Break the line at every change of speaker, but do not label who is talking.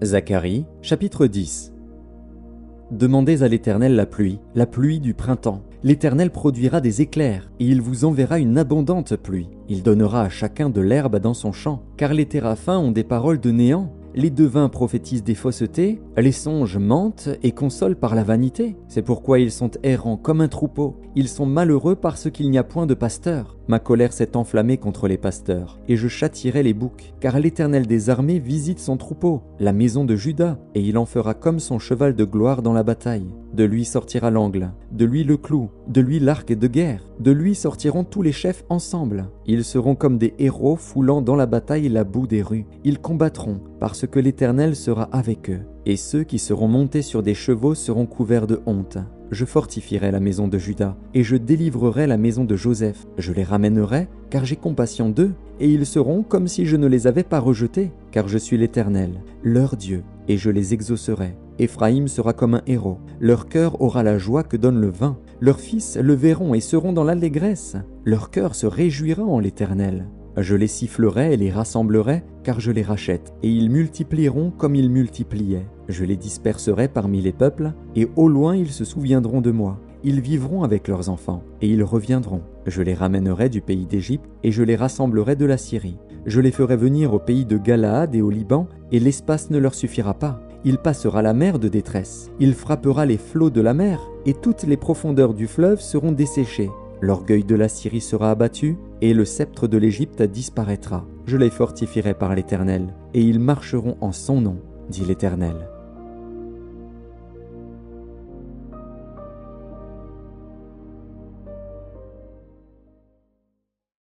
Zacharie, chapitre 10. Demandez à l'Éternel la pluie du printemps. L'Éternel produira des éclairs, et il vous enverra une abondante pluie. Il donnera à chacun de l'herbe dans son champ, car les téraphins ont des paroles de néant. Les devins prophétisent des faussetés, les songes mentent et consolent par la vanité. C'est pourquoi ils sont errants comme un troupeau. Ils sont malheureux parce qu'il n'y a point de pasteur. Ma colère s'est enflammée contre les pasteurs, et je châtierai les boucs, car l'Éternel des armées visite son troupeau, la maison de Juda, et il en fera comme son cheval de gloire dans la bataille. De lui sortira l'angle, de lui le clou, de lui l'arc de guerre, de lui sortiront tous les chefs ensemble. Ils seront comme des héros foulant dans la bataille la boue des rues. Ils combattront, parce que l'Éternel sera avec eux, et ceux qui seront montés sur des chevaux seront couverts de honte. Je fortifierai la maison de Juda, et je délivrerai la maison de Joseph. Je les ramènerai, car j'ai compassion d'eux, et ils seront comme si je ne les avais pas rejetés, car je suis l'Éternel, leur Dieu, et je les exaucerai. Éphraïm sera comme un héros, leur cœur aura la joie que donne le vin, leurs fils le verront et seront dans l'allégresse, leur cœur se réjouira en l'Éternel. Je les sifflerai et les rassemblerai, car je les rachète, et ils multiplieront comme ils multipliaient. Je les disperserai parmi les peuples, et au loin ils se souviendront de moi. Ils vivront avec leurs enfants, et ils reviendront. Je les ramènerai du pays d'Égypte, et je les rassemblerai de la Syrie. Je les ferai venir au pays de Galaad et au Liban, et l'espace ne leur suffira pas. Il passera la mer de détresse. Il frappera les flots de la mer, et toutes les profondeurs du fleuve seront desséchées. L'orgueil de la Syrie sera abattu, et le sceptre de l'Égypte disparaîtra. Je les fortifierai par l'Éternel, et ils marcheront en son nom, dit l'Éternel.